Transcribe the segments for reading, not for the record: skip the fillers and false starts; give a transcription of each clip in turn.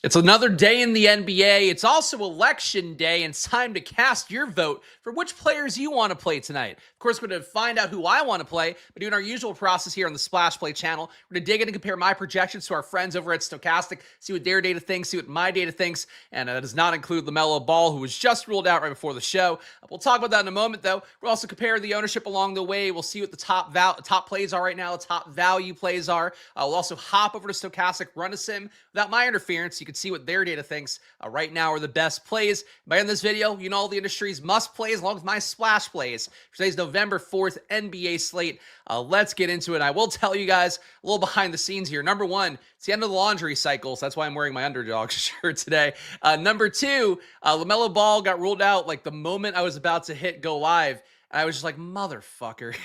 It's another day in the NBA. It's also election day, and it's time to cast your vote for which players you want to play tonight. Of course, we're going to find out who I want to play by doing our usual process here on the Splash Play channel. We're going to dig in and compare my projections to our friends over at Stokastic, see what their data thinks, see what my data thinks, and that does not include LaMelo Ball, who was just ruled out right before the show. We'll talk about that in a moment, though. We'll also compare the ownership along the way. We'll see what the top plays are right now, the top value plays are. We'll also hop over to Stokastic, run a sim without my interference. You can see what their data thinks right now are the best plays. By the end of this video, you know all the industry's must plays along with my splash plays for today's November 4th NBA slate. Let's get into it. I will tell you guys a little behind the scenes here. Number one, it's the end of the laundry cycle, so that's why I'm wearing my underdog shirt today. Number two, LaMelo Ball got ruled out like the moment I was about to hit go live. And I was just like, motherfucker.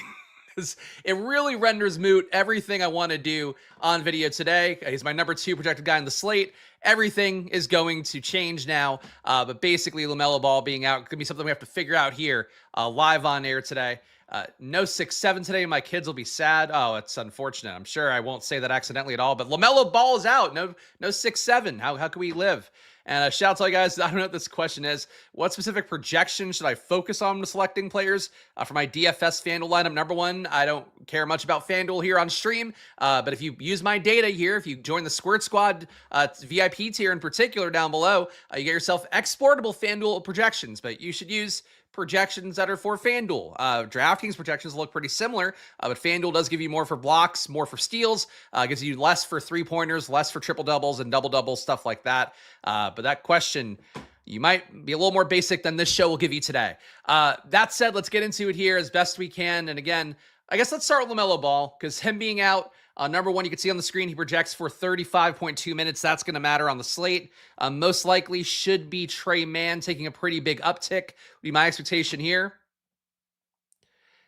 It really renders moot everything I want to do on video today. He's my number two projected guy in the slate. Everything is going to change now, but basically LaMelo Ball being out could be something we have to figure out here live on air today. No 6-7 today. My kids will be sad. Oh, it's unfortunate. I'm sure I won't say that accidentally at all, but LaMelo Ball is out. No 6-7. How can we live? And shout out to all you guys. I don't know what this question is. What specific projection should I focus on when selecting players for my DFS FanDuel lineup? Number one, I don't care much about FanDuel here on stream, but if you use my data here, if you join the Squirt Squad VIP tier in particular down below, you get yourself exportable FanDuel projections, but you should use projections that are for FanDuel. DraftKings projections look pretty similar, but FanDuel does give you more for blocks, more for steals, gives you less for three-pointers, less for triple-doubles and double-doubles, stuff like that. But that question, you might be a little more basic than this show will give you today. That said, let's get into it here as best we can. And again, I guess let's start with LaMelo Ball, because him being out, number one, you can see on the screen, he projects for 35.2 minutes. That's going to matter on the slate. Most likely should be Trey Mann taking a pretty big uptick, would be my expectation here.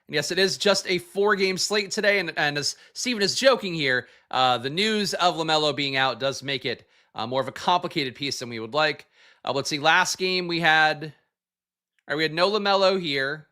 And yes, it is just a 4-game slate today. And as Steven is joking here, the news of LaMelo being out does make it more of a complicated piece than we would like. Let's see, last game we had no LaMelo here.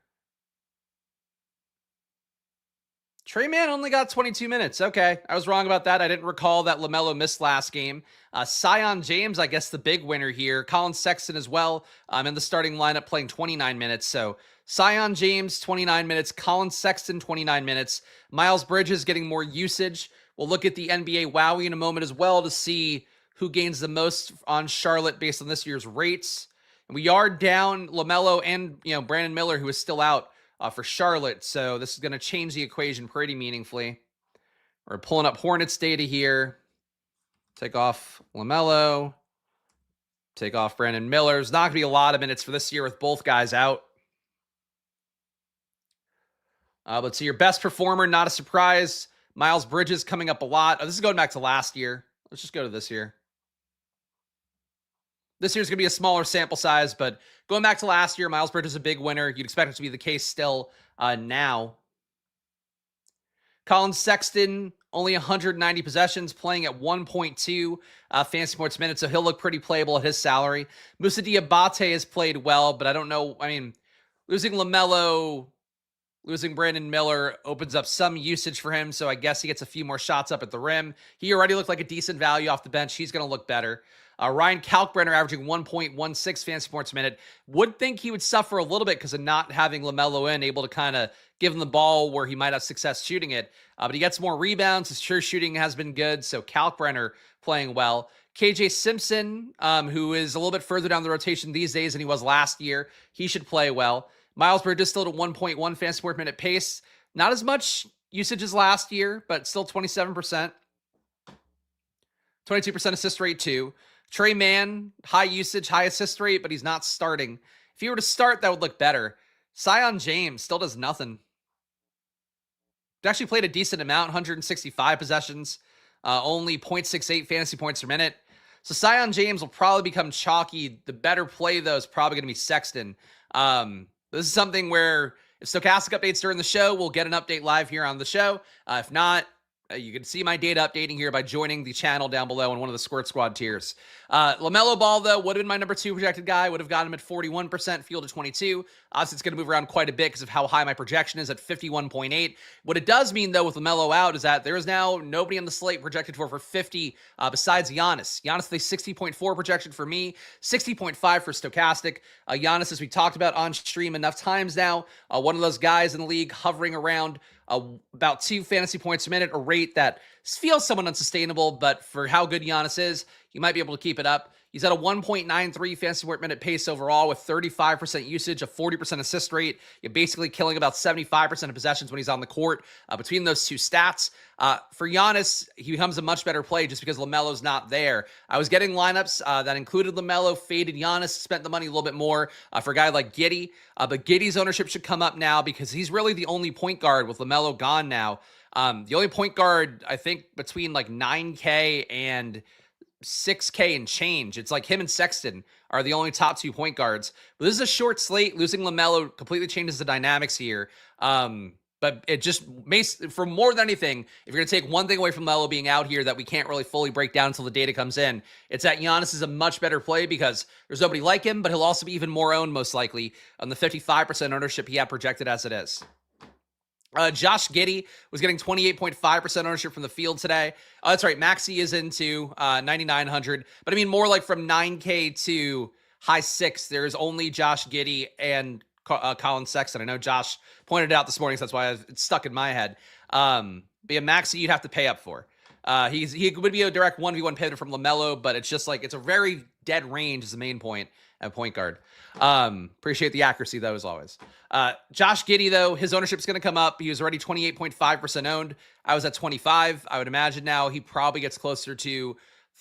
Trey Mann only got 22 minutes. Okay, I was wrong about that. I didn't recall that LaMelo missed last game. Sion James, I guess the big winner here. Colin Sexton as well in the starting lineup playing 29 minutes. So Sion James, 29 minutes. Colin Sexton, 29 minutes. Miles Bridges getting more usage. We'll look at the NBA Wowie in a moment as well to see who gains the most on Charlotte based on this year's rates. And we are down LaMelo and Brandon Miller, who is still out for Charlotte. So this is going to change the equation pretty meaningfully. We're pulling up Hornets data here. Take off LaMelo. Take off Brandon Miller. There's not going to be a lot of minutes for this year with both guys out. Let's see your best performer. Not a surprise. Miles Bridges coming up a lot. This is going back to last year. Let's just go to this year. This year's going to be a smaller sample size, but going back to last year, Miles Bridges is a big winner. You'd expect it to be the case still now. Colin Sexton, only 190 possessions, playing at 1.2 fantasy points a minute, so he'll look pretty playable at his salary. Moussa Diabate has played well, but I don't know. I mean, losing LaMelo, losing Brandon Miller opens up some usage for him, so I guess he gets a few more shots up at the rim. He already looked like a decent value off the bench. He's going to look better. Ryan Kalkbrenner averaging 1.16 fantasy points a minute. Would think he would suffer a little bit because of not having LaMelo in, able to kind of give him the ball where he might have success shooting it. But he gets more rebounds. His sure shooting has been good, so Kalkbrenner playing well. KJ Simpson, who is a little bit further down the rotation these days than he was last year, he should play well. Miles Bridges still at a 1.1 fantasy point minute pace. Not as much usage as last year, but still 27%. 22% assist rate too. Trey Mann, high usage, high assist rate, but he's not starting. If he were to start, that would look better. Sion James still does nothing. He actually played a decent amount, 165 possessions, only 0.68 fantasy points per minute. So Sion James will probably become chalky. The better play, though, is probably going to be Sexton. This is something where if Stokastic updates during the show, we'll get an update live here on the show. If not, You can see my data updating here by joining the channel down below in one of the Squirt Squad tiers. LaMelo Ball, though, would have been my number 2 projected guy. Would have got him at 41%, field to 22. Obviously, it's going to move around quite a bit because of how high my projection is at 51.8. What it does mean, though, with LaMelo out is that there is now nobody on the slate projected for 50 besides Giannis. Giannis, the 60.4 projection for me, 60.5 for Stokastic. Giannis, as we talked about on stream enough times now, one of those guys in the league hovering around about 2 fantasy points a minute, a rate that feels somewhat unsustainable, but for how good Giannis is, you might be able to keep it up. He's at a 1.93 fantasy point minute pace overall with 35% usage, a 40% assist rate. You're basically killing about 75% of possessions when he's on the court. Between those two stats, for Giannis, he becomes a much better play just because LaMelo's not there. I was getting lineups that included LaMelo, faded Giannis, spent the money a little bit more for a guy like Giddey. But Giddey's ownership should come up now because he's really the only point guard with LaMelo gone now. The only point guard, I think, between like 9K and 6K and change. It's like him and Sexton are the only top 2 point guards. But this is a short slate. Losing LaMelo completely changes the dynamics here. But it just makes, for more than anything, if you're going to take one thing away from LaMelo being out here that we can't really fully break down until the data comes in, it's that Giannis is a much better play because there's nobody like him, but he'll also be even more owned most likely on the 55% ownership he had projected as it is. Josh Giddey was getting 28.5% ownership from the field today. That's right. Maxey is into 9,900, but I mean more like from 9K to high 6. There's only Josh Giddey and Colin Sexton. I know Josh pointed it out this morning, so that's why it's stuck in my head. But yeah, Maxey you'd have to pay up for. He would be a direct 1v1 pivot from LaMelo, but it's just like it's a very dead range is the main point at point guard. Appreciate the accuracy though, as always. Josh Giddey though, his ownership is going to come up. He was already 28.5% owned. I was at 25. I would imagine now he probably gets closer to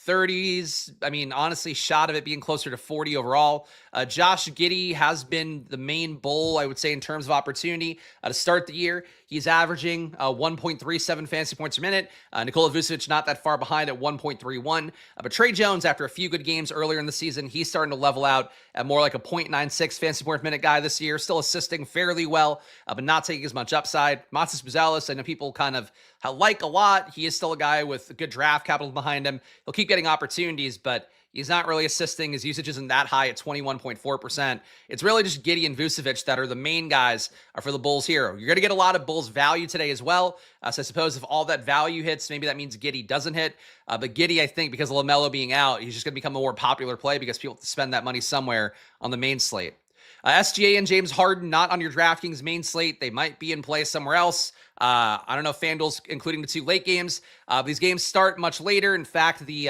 30s. I mean, honestly, shot of it being closer to 40 overall. Josh Giddey has been the main bull, I would say, in terms of opportunity to start the year. He's averaging 1.37 fantasy points per minute. Nikola Vucevic not that far behind at 1.31. But Trey Jones, after a few good games earlier in the season, he's starting to level out at more like a 0.96 fantasy point per minute guy this year. Still assisting fairly well, but not taking as much upside. Matas Buzelis, I know people kind of like a lot. He is still a guy with good draft capital behind him. He'll keep getting opportunities, but he's not really assisting. His usage isn't that high at 21.4%. It's really just Giddey and Vucevic that are the main guys for the Bulls here. You're going to get a lot of Bulls value today as well. So I suppose if all that value hits, maybe that means Giddey doesn't hit. But Giddey, I think, because of LaMelo being out, he's just going to become a more popular play because people have to spend that money somewhere on the main slate. SGA and James Harden not on your DraftKings main slate. They might be in play somewhere else. I don't know if FanDuel's including the 2 late games. These games start much later. In fact, the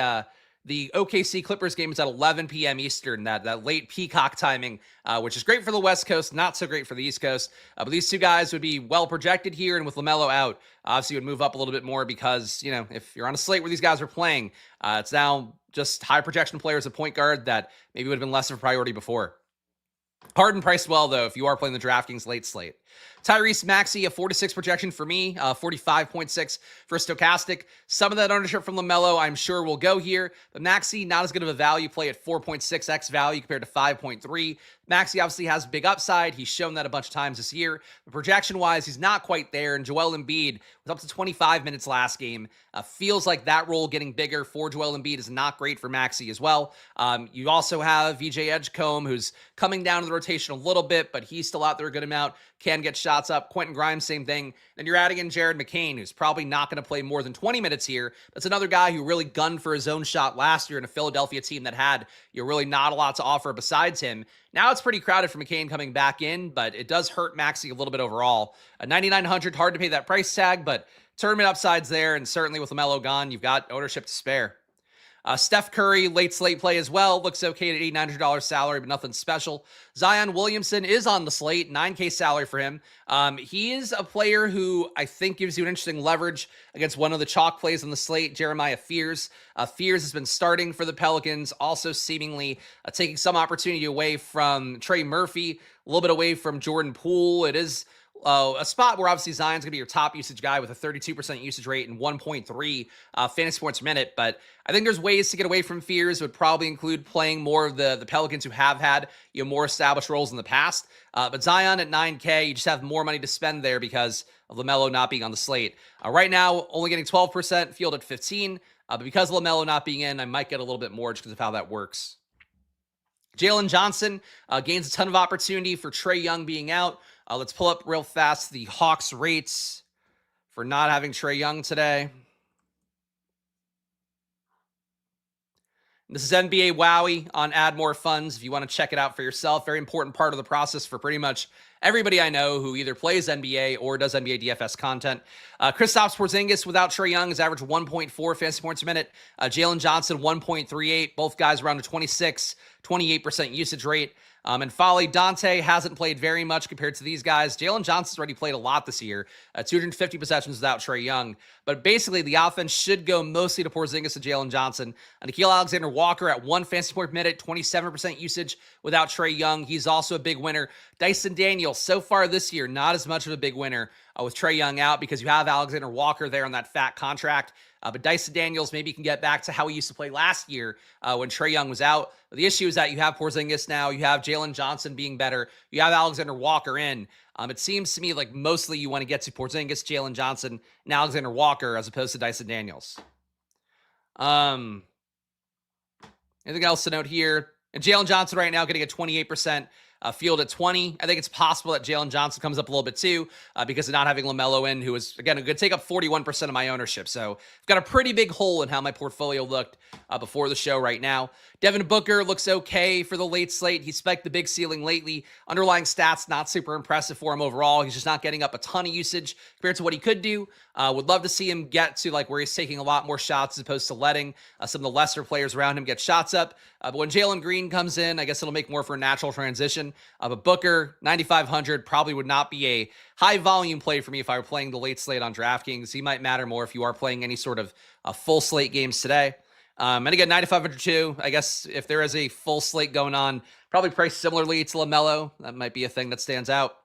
OKC Clippers game is at 11 p.m. Eastern, that late peacock timing, which is great for the West Coast, not so great for the East Coast. But these 2 guys would be well projected here, and with LaMelo out, obviously would move up a little bit more because, you know, if you're on a slate where these guys are playing, it's now just high projection players at point guard that maybe would have been less of a priority before. Harden priced well, though, if you are playing the DraftKings late slate. Tyrese Maxey, a 4-6 projection for me, 45.6 for Stokastic. Some of that ownership from LaMelo, I'm sure, will go here, but Maxey, not as good of a value play at 4.6x value compared to 5.3. Maxey obviously has big upside. He's shown that a bunch of times this year. But projection-wise, he's not quite there, and Joel Embiid was up to 25 minutes last game. Feels like that role getting bigger for Joel Embiid is not great for Maxey as well. You also have VJ Edgecombe, who's coming down to the rotation a little bit, but he's still out there a good amount, can get shots up. Quentin Grimes, same thing. Then you're adding in Jared McCain, who's probably not going to play more than 20 minutes here. That's another guy who really gunned for his own shot last year in a Philadelphia team that had really not a lot to offer besides him. Now it's pretty crowded for McCain coming back in, but it does hurt Maxey a little bit overall. 9,900, hard to pay that price tag, but tournament upside's there, and certainly with LaMelo gone, you've got ownership to spare. Steph Curry, late slate play as well. Looks okay at $8,900 salary, but nothing special. Zion Williamson is on the slate, 9K salary for him. He is a player who I think gives you an interesting leverage against one of the chalk plays on the slate, Jeremiah Fears. Fears has been starting for the Pelicans, also seemingly taking some opportunity away from Trey Murphy, a little bit away from Jordan Poole. It is a spot where obviously Zion's going to be your top usage guy with a 32% usage rate and 1.3 fantasy points per minute. But I think there's ways to get away from fears. It would probably include playing more of the Pelicans who have had more established roles in the past. But Zion at 9K, you just have more money to spend there because of LaMelo not being on the slate. Right now, only getting 12%, field at 15. But because of LaMelo not being in, I might get a little bit more just because of how that works. Jalen Johnson gains a ton of opportunity for Trae Young being out. Let's pull up real fast the Hawks rates for not having Trae Young today. This is NBA Wowie on Add More Funds. If you want to check it out for yourself, very important part of the process for pretty much everybody I know who either plays NBA or does NBA DFS content. Kristaps Porzingis without Trae Young has averaged 1.4 fantasy points a minute. Jalen Johnson 1.38. Both guys around a 28% usage rate. And Folly Dante hasn't played very much compared to these guys. Jalen Johnson's already played a lot this year, 250 possessions without Trae Young. But basically, the offense should go mostly to Porzingis and Jalen Johnson. And Nickeil Alexander-Walker at 1 fantasy point per minute, 27% usage without Trae Young. He's also a big winner. Dyson Daniels, so far this year, not as much of a big winner with Trae Young out because you have Alexander-Walker there on that fat contract. But Dyson Daniels maybe can get back to how he used to play last year when Trae Young was out. But the issue is that you have Porzingis now. You have Jalen Johnson being better. You have Alexander Walker in. It seems to me like mostly you want to get to Porzingis, Jalen Johnson, and Alexander Walker as opposed to Dyson Daniels. Anything else to note here? And Jalen Johnson right now getting a 28% field at 20. I think it's possible that Jalen Johnson comes up a little bit too because of not having LaMelo in, who is, again, going to take up 41% of my ownership. So I've got a pretty big hole in how my portfolio looked before the show right now. Devin Booker looks okay for the late slate. He spiked the big ceiling lately. Underlying stats, not super impressive for him overall. He's just not getting up a ton of usage compared to what he could do. Would love to see him get to like where he's taking a lot more shots as opposed to letting some of the lesser players around him get shots up. But when Jalen Green comes in, I guess it'll make more for a natural transition. But Booker, 9,500, probably would not be a high volume play for me if I were playing the late slate on DraftKings. He might matter more if you are playing any sort of full slate games today. And again, 9,500 too. I guess if there is a full slate going on, probably priced similarly to LaMelo. That might be a thing that stands out.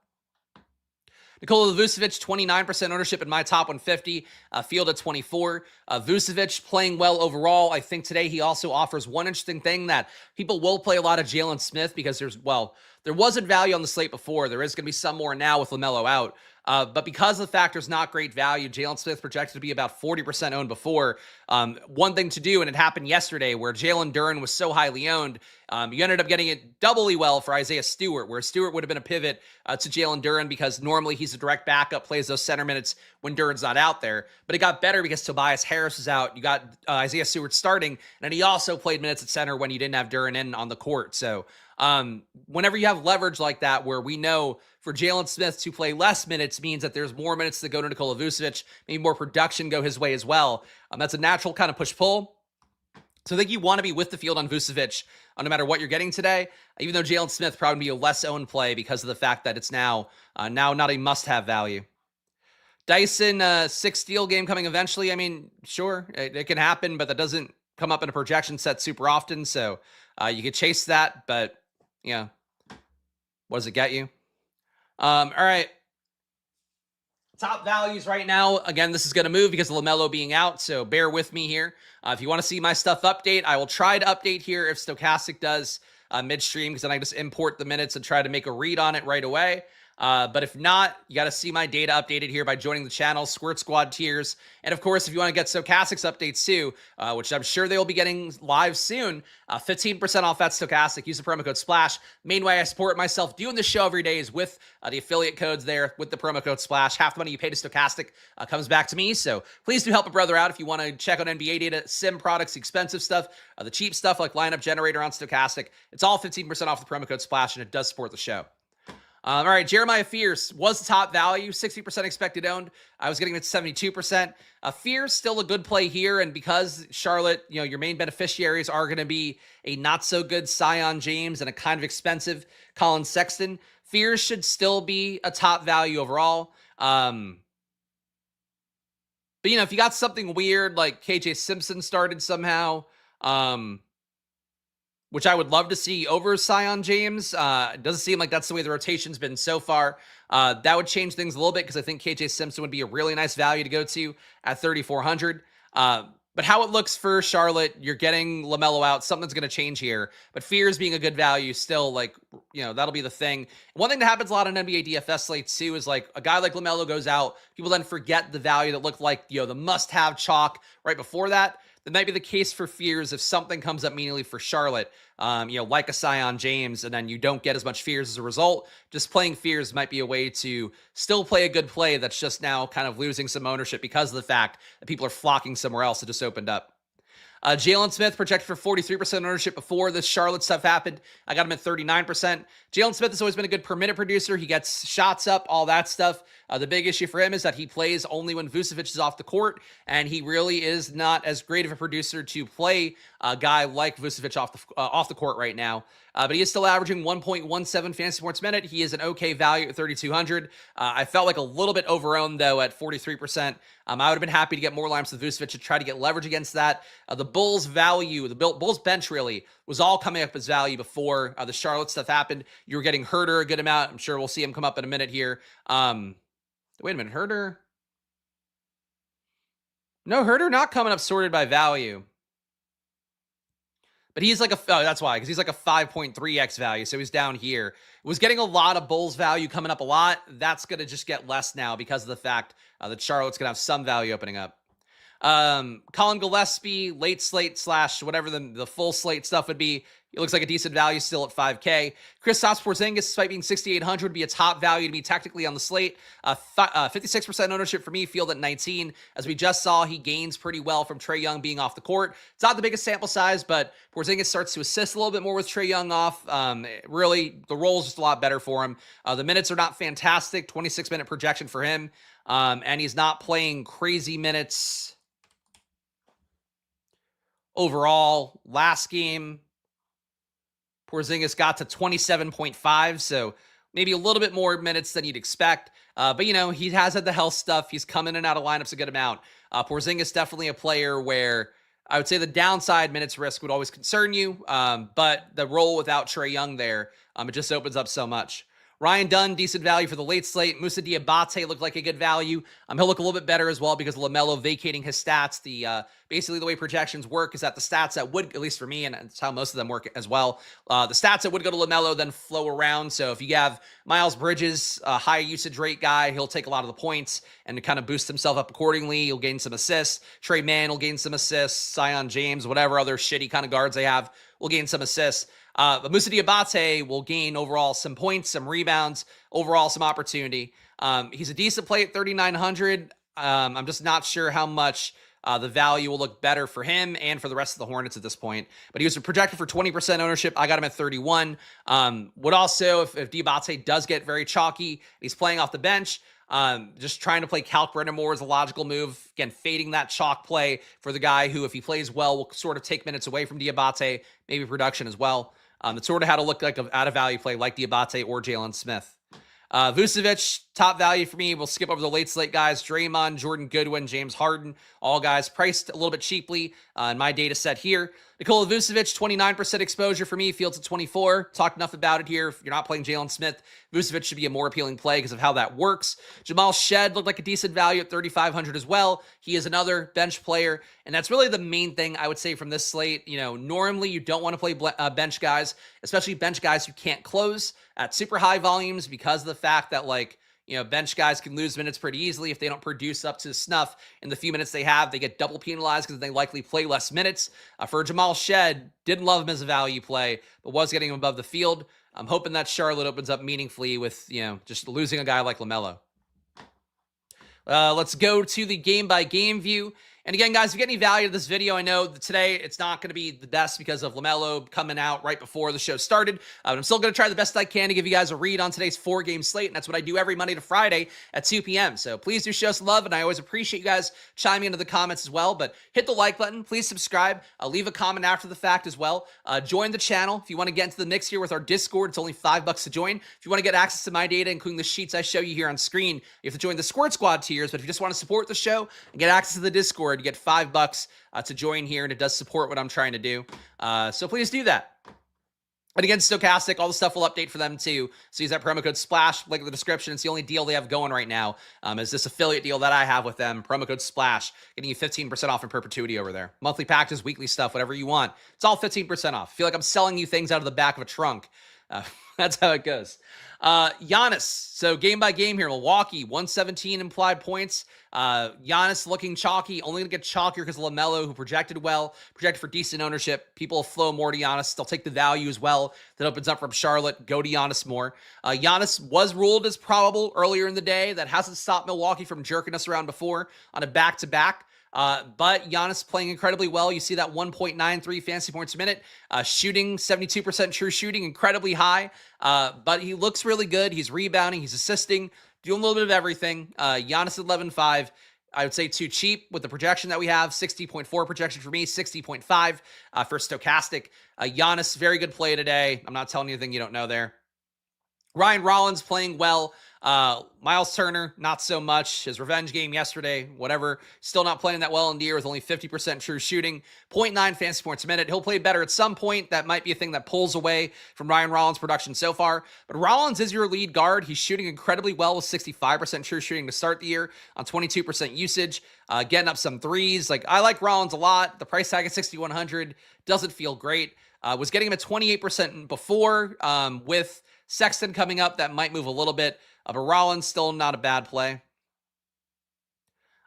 Nikola Vucevic, 29% ownership in my top 150, field at 24. Vucevic playing well overall. I think today he also offers one interesting thing that people will play a lot of Jalen Smith because there wasn't value on the slate before. There is going to be some more now with LaMelo out. But because of the fact there's not great value, Jalen Smith projected to be about 40% owned before. One thing to do, and it happened yesterday, where Jalen Duren was so highly owned, you ended up getting it doubly well for Isaiah Stewart, where Stewart would have been a pivot to Jalen Duren because normally he's a direct backup, plays those center minutes when Duren's not out there. But it got better because Tobias Harris was out. You got Isaiah Stewart starting, and he also played minutes at center when you didn't have Duren in on the court. So whenever you have leverage like that, where we know for Jalen Smith to play less minutes means that there's more minutes to go to Nikola Vucevic, maybe more production go his way as well. That's a natural kind of push-pull. So I think you want to be with the field on Vucevic no matter what you're getting today, even though Jalen Smith probably be a less owned play because of the fact that it's now not a must-have value. Dyson, 6 steal game coming eventually. I mean, sure, it can happen, but that doesn't come up in a projection set super often. So you could chase that, but yeah, what does it get you? All right. Top values right now. Again, this is going to move because of LaMelo being out, so bear with me here. If you want to see my stuff update, I will try to update here if Stokastic does midstream, because then I just import the minutes and try to make a read on it right away. But if not, you got to see my data updated here by joining the channel, Squirt Squad tiers. And of course, if you want to get Stokastic's updates too, which I'm sure they will be getting live soon, 15% off at Stokastic. Use the promo code SPLASH. Main way I support myself doing this show every day is with the affiliate codes there with the promo code SPLASH. Half the money you pay to Stokastic comes back to me. So please do help a brother out if you want to check out NBA data, sim products, expensive stuff, the cheap stuff like lineup generator on Stokastic. It's all 15% off the promo code SPLASH, and it does support the show. All right, Jeremiah Fierce was the top value, 60% expected owned. I was getting it at 72%. Fierce still a good play here, and because Charlotte, your main beneficiaries are going to be a not-so-good Zion James and a kind of expensive Colin Sexton, Fierce should still be a top value overall. But, if you got something weird like KJ Simpson started somehow, which I would love to see over Zion James. It doesn't seem like that's the way the rotation's been so far. That would change things a little bit because I think KJ Simpson would be a really nice value to go to at 3,400. But how it looks for Charlotte, you're getting LaMelo out. Something's going to change here. But Fears being a good value still, like, that'll be the thing. One thing that happens a lot on NBA DFS slates too is like a guy like LaMelo goes out. People then forget the value that looked like, the must-have chalk right before that. That might be the case for Fears if something comes up meaningfully for Charlotte, like a Zion James, and then you don't get as much Fears as a result. Just playing Fears might be a way to still play a good play that's just now kind of losing some ownership because of the fact that people are flocking somewhere else that just opened up. Jalen Smith projected for 43% ownership before this Charlotte stuff happened. I got him at 39%. Jalen Smith has always been a good per minute producer. He gets shots up, all that stuff. The big issue for him is that he plays only when Vucevic is off the court, and he really is not as great of a producer to play a guy like Vucevic off the court right now. But he is still averaging 1.17 fantasy points a minute. He is an okay value at 3,200. I felt like a little bit overowned, though, at 43%. I would have been happy to get more lineups with Vucevic to try to get leverage against that. The Bulls' value, the Bulls' bench really, was all coming up as value before the Charlotte stuff happened. You were getting Herter a good amount. I'm sure we'll see him come up in a minute here. Wait a minute, Herter? No, Herter not coming up sorted by value. But he's like that's why, because he's like a 5.3x value, so he's down here. Was getting a lot of Bulls value coming up a lot. That's going to just get less now because of the fact that Charlotte's going to have some value opening up. Colin Gillespie, late slate / whatever the full slate stuff would be. It looks like a decent value still at 5K. Kristaps Porzingis, despite being 6,800, would be a top value to me technically on the slate. 56% ownership for me, field at 19. As we just saw, he gains pretty well from Trae Young being off the court. It's not the biggest sample size, but Porzingis starts to assist a little bit more with Trae Young off. Really, the role is just a lot better for him. The minutes are not fantastic, 26-minute projection for him, and he's not playing crazy minutes overall. Last game, Porzingis got to 27.5, so maybe a little bit more minutes than you'd expect. But, he has had the health stuff. He's come in and out of lineups a good amount. Porzingis definitely a player where I would say the downside minutes risk would always concern you, but the role without Trae Young there, it just opens up so much. Ryan Dunn, decent value for the late slate. Moussa Diabate looked like a good value. He'll look a little bit better as well because LaMelo vacating his stats. Basically the way projections work is that the stats that would, at least for me, and it's how most of them work as well, the stats that would go to LaMelo then flow around. So if you have Miles Bridges, a high usage rate guy, he'll take a lot of the points and kind of boost himself up accordingly. He'll gain some assists. Trey Mann will gain some assists. Zion James, whatever other shitty kind of guards they have, will gain some assists. But Moussa Diabate will gain overall some points, some rebounds, overall some opportunity. He's a decent play at 3,900. I'm just not sure how much the value will look better for him and for the rest of the Hornets at this point. But he was projected for 20% ownership. I got him at 31. Would also, if Diabate does get very chalky, he's playing off the bench, just trying to play Calc Brennamore is a logical move. Again, fading that chalk play for the guy who, if he plays well, will sort of take minutes away from Diabate, maybe production as well. It's sort of how to look like out of value play like Diabate or Jalen Smith. Vucevic, top value for me. We'll skip over the late slate guys. Draymond, Jordan Goodwin, James Harden, all guys priced a little bit cheaply in my data set here. Nikola Vucevic, 29% exposure for me. Fields at 24. Talked enough about it here. If you're not playing Jalen Smith, Vucevic should be a more appealing play because of how that works. Jamal Shed looked like a decent value at 3,500 as well. He is another bench player, and that's really the main thing I would say from this slate. Normally you don't want to play bench guys, especially bench guys who can't close at super high volumes because of the fact that, bench guys can lose minutes pretty easily if they don't produce up to snuff in the few minutes they have. They get double penalized because they likely play less minutes. For Jamal Shed, didn't love him as a value play, but was getting him above the field. I'm hoping that Charlotte opens up meaningfully with, just losing a guy like LaMelo. Let's go to the game-by-game view. And again, guys, if you get any value to this video, I know that today it's not going to be the best because of LaMelo coming out right before the show started. But I'm still going to try the best I can to give you guys a read on today's 4-game slate. And that's what I do every Monday to Friday at 2 p.m. So please do show some love. And I always appreciate you guys chiming into the comments as well. But hit the like button. Please subscribe. Leave a comment after the fact as well. Join the channel. If you want to get into the mix here with our Discord, it's only $5 to join. If you want to get access to my data, including the sheets I show you here on screen, you have to join the Squirt Squad tiers. But if you just want to support the show and get access to the Discord, you get $5 to join here, and it does support what I'm trying to do. So please do that. And again, Stokastic, all the stuff will update for them too. So use that promo code SPLASH, link in the description. It's the only deal they have going right now. Is this affiliate deal that I have with them. Promo code SPLASH, getting you 15% off in perpetuity over there. Monthly packages, weekly stuff, whatever you want. It's all 15% off. I feel like I'm selling you things out of the back of a trunk. That's how it goes. Giannis. So game by game here, Milwaukee, 117 implied points. Giannis looking chalky, only going to get chalkier because of LaMelo, who projected for decent ownership. People flow more to Giannis. They'll take the value as well. That opens up from Charlotte. Go to Giannis more. Giannis was ruled as probable earlier in the day. That hasn't stopped Milwaukee from jerking us around before on a back-to-back. But Giannis playing incredibly well. You see that 1.93 fantasy points a minute, shooting 72% true shooting, incredibly high. But he looks really good. He's rebounding, he's assisting, doing a little bit of everything. Giannis at 11.5. I would say too cheap with the projection that we have. 60.4 projection for me, 60.5 for Stokastic. Giannis, very good play today. I'm not telling you anything you don't know there. Ryan Rollins playing well. Miles Turner, not so much. His revenge game yesterday, whatever. Still not playing that well in the year with only 50% true shooting. 0.9 fantasy points a minute. He'll play better at some point. That might be a thing that pulls away from Ryan Rollins' production so far. But Rollins is your lead guard. He's shooting incredibly well with 65% true shooting to start the year on 22% usage. Getting up some threes. I like Rollins a lot. The price tag at 6,100 doesn't feel great. Was getting him at 28% before with Sexton coming up. That might move a little bit. But Rollins still not a bad play.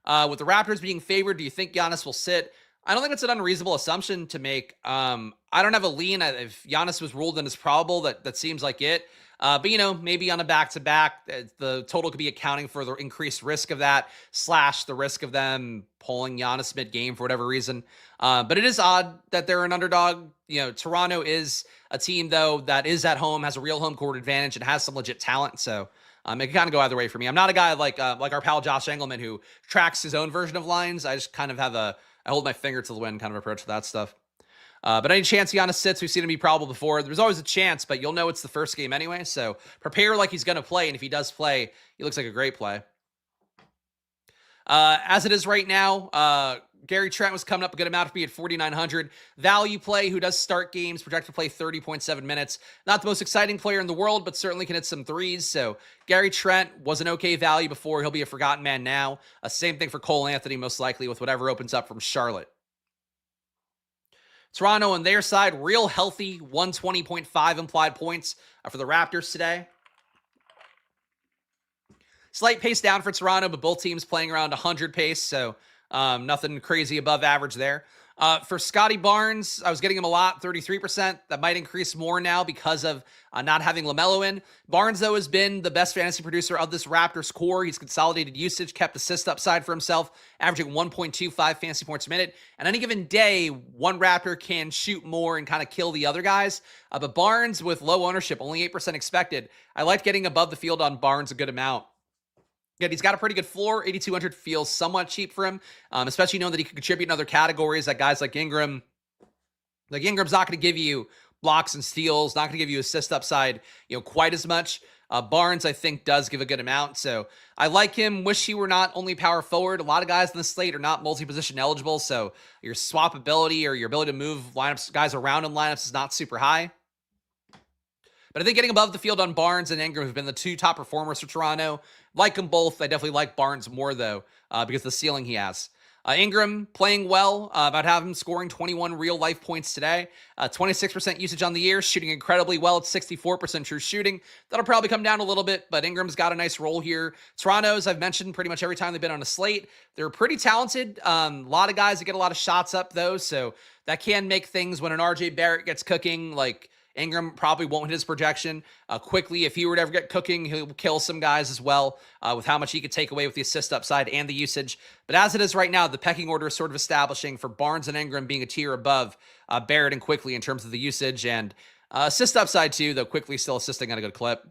With the Raptors being favored, do you think Giannis will sit? I don't think it's an unreasonable assumption to make. I don't have a lean. If Giannis was ruled in as probable, that seems like it. But, maybe on a back-to-back, the total could be accounting for the increased risk of that, / the risk of them pulling Giannis mid-game for whatever reason. But it is odd that they're an underdog. Toronto is a team, though, that is at home, has a real home court advantage, and has some legit talent. So it can kind of go either way for me. I'm not a guy like our pal Josh Engelman who tracks his own version of lines. I just kind of have I hold my finger to the wind kind of approach to that stuff. But any chance Giannis sits, we've seen him be probable before. There's always a chance, but you'll know it's the first game anyway. So prepare like he's going to play. And if he does play, he looks like a great play. As it is right now, Gary Trent was coming up a good amount for me at 4,900. Value play, who does start games, projected to play 30.7 minutes. Not the most exciting player in the world, but certainly can hit some threes. So Gary Trent was an okay value before. He'll be a forgotten man now. Same thing for Cole Anthony, most likely, with whatever opens up from Charlotte. Toronto on their side, real healthy, 120.5 implied points for the Raptors today. Slight pace down for Toronto, but both teams playing around 100 pace, so nothing crazy above average there. For Scotty Barnes, I was getting him a lot, 33%. That might increase more now because of not having LaMelo in. Barnes, though, has been the best fantasy producer of this Raptors core. He's consolidated usage, kept assist upside for himself, averaging 1.25 fantasy points a minute. And any given day, one Raptor can shoot more and kind of kill the other guys. But Barnes, with low ownership, only 8% expected. I like getting above the field on Barnes a good amount. Yet he's got a pretty good floor. 8,200 feels somewhat cheap for him, especially knowing that he can contribute in other categories like guys like Ingram. Like Ingram's not going to give you blocks and steals, not going to give you assist upside, quite as much. Barnes, I think, does give a good amount. So I like him. Wish he were not only power forward. A lot of guys in the slate are not multi-position eligible. So your swap ability or your ability to move lineups, guys around in lineups is not super high. But I think getting above the field on Barnes and Ingram have been the two top performers for Toronto. Like them both. I definitely like Barnes more, though, because of the ceiling he has. Ingram playing well. About have him scoring 21 real-life points today. 26% usage on the year, shooting incredibly well at 64% true shooting. That'll probably come down a little bit, but Ingram's got a nice role here. Toronto's, I've mentioned pretty much every time they've been on a slate. They're pretty talented. A lot of guys that get a lot of shots up, though, so that can make things when an RJ Barrett gets cooking, like Ingram probably won't hit his projection quickly. If he were to ever get cooking, he'll kill some guys as well with how much he could take away with the assist upside and the usage. But as it is right now, the pecking order is sort of establishing for Barnes and Ingram being a tier above Barrett and Quickly in terms of the usage and assist upside too, though Quickly still assisting at a good clip.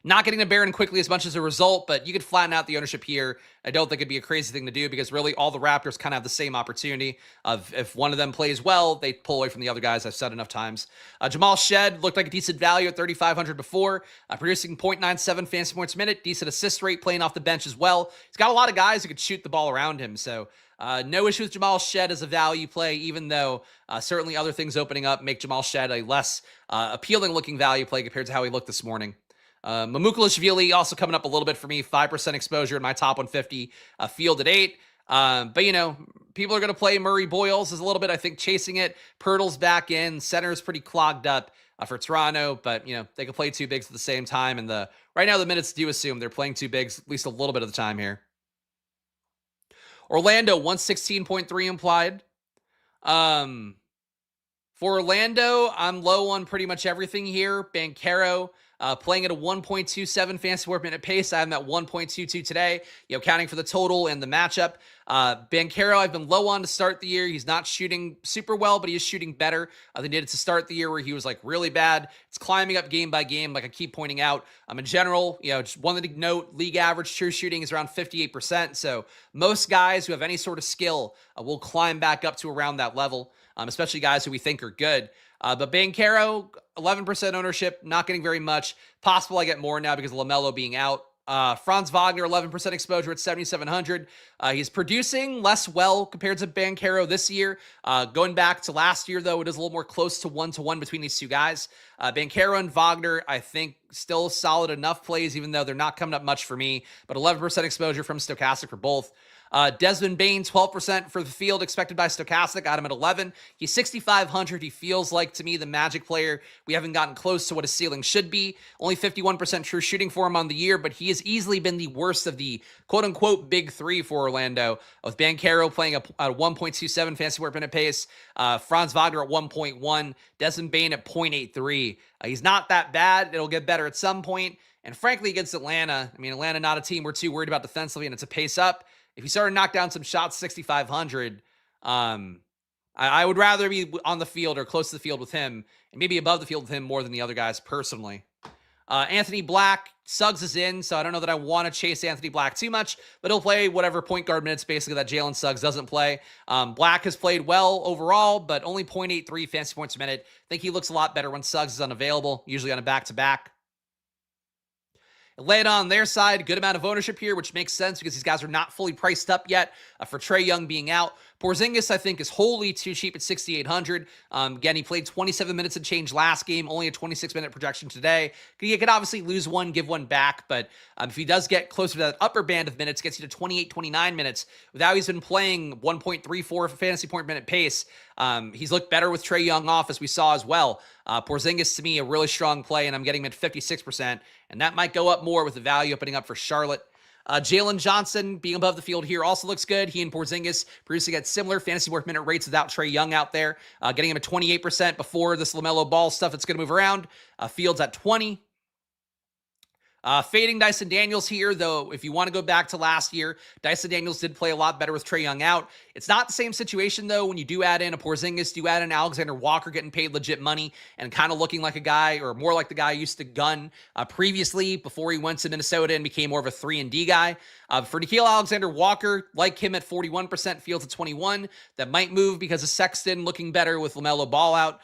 Not getting to Barrett and Quickly as much as a result, but you could flatten out the ownership here. I don't think it'd be a crazy thing to do because really all the Raptors kind of have the same opportunity of if one of them plays well, they pull away from the other guys. I've said enough times. Jamal Shed looked like a decent value at 3,500 before, producing 0.97 fantasy points a minute, decent assist rate playing off the bench as well. He's got a lot of guys who could shoot the ball around him, so No issue with Jamal Shed as a value play, even though certainly other things opening up make Jamal Shed a less appealing looking value play compared to how he looked this morning. Mamukulashvili also coming up a little bit for me, 5% exposure in my top 150, field at 8. But, you know, people are going to play Murray Boyles is a little bit, I think, chasing it. Pirtle's back in. Center is pretty clogged up for Toronto, but, you know, they can play two bigs at the same time. And right now the minutes do assume they're playing two bigs at least a little bit of the time here. Orlando, 116.3 implied. For Orlando, I'm low on pretty much everything here. Banchero, playing at a 1.27 fantasy point minute pace. I'm at 1.22 today, you know, counting for the total and the matchup. Banchero, I've been low on to start the year. He's not shooting super well, but he is shooting better than he did to start the year where he was like really bad. It's climbing up game by game, like I keep pointing out. In general, you know, just wanted to note league average true shooting is around 58%. So most guys who have any sort of skill will climb back up to around that level, especially guys who we think are good. But Banchero, 11% ownership, not getting very much. Possible I get more now because of LaMelo being out. Franz Wagner, 11% exposure at 7,700. He's producing less well compared to Banchero this year. Going back to last year, though, it is a little more close to 1-to-1 between these two guys. Banchero and Wagner, I think, still solid enough plays, even though they're not coming up much for me. But 11% exposure from Stokastic for both. Desmond Bane, 12% for the field expected by Stokastic. Got him at 11. He's 6,500. He feels like, to me, the Magic player. We haven't gotten close to what his ceiling should be. Only 51% true shooting for him on the year, but he has easily been the worst of the quote-unquote big three for Orlando, with Banchero playing at a 1.27 fantasy point minute pace, Franz Wagner at 1.1, Desmond Bane at 0.83. He's not that bad. It'll get better at some point. And frankly, against Atlanta, I mean, Atlanta not a team we're too worried about defensively, and it's a pace up. If he started to knock down some shots, 6,500, I would rather be on the field or close to the field with him and maybe above the field with him more than the other guys personally. Anthony Black, Suggs is in, so I don't know that I want to chase Anthony Black too much, but he'll play whatever point guard minutes basically that Jalen Suggs doesn't play. Black has played well overall, but only 0.83 fantasy points a minute. I think he looks a lot better when Suggs is unavailable, usually on a back-to-back. Lay it on their side, good amount of ownership here, which makes sense because these guys are not fully priced up yet for Trae Young being out. Porzingis, I think, is wholly too cheap at 6,800. Again, he played 27 minutes and change last game, only a 26-minute projection today. He could obviously lose one, give one back, but if he does get closer to that upper band of minutes, gets you to 28, 29 minutes, without he's been playing 1.34 fantasy point minute pace, he's looked better with Trae Young off, as we saw as well. Porzingis, to me, a really strong play, and I'm getting him at 56%, and that might go up more with the value opening up for Charlotte. Jalen Johnson being above the field here also looks good. He and Porzingis producing at similar fantasy point minute rates without Trae Young out there. Getting him at 28% before this LaMelo Ball stuff that's going to move around. Fields at 20. Fading Dyson Daniels here, though, if you want to go back to last year, Dyson Daniels did play a lot better with Trae Young out. It's not the same situation, though, when you do add in a Porzingis, do add in Alexander Walker getting paid legit money and kind of looking like a guy, or more like the guy I used to gun previously before he went to Minnesota and became more of a 3-and-D guy. For Nickeil Alexander-Walker, like him at 41%, Fields at 21. That might move because of Sexton looking better with LaMelo Ball out.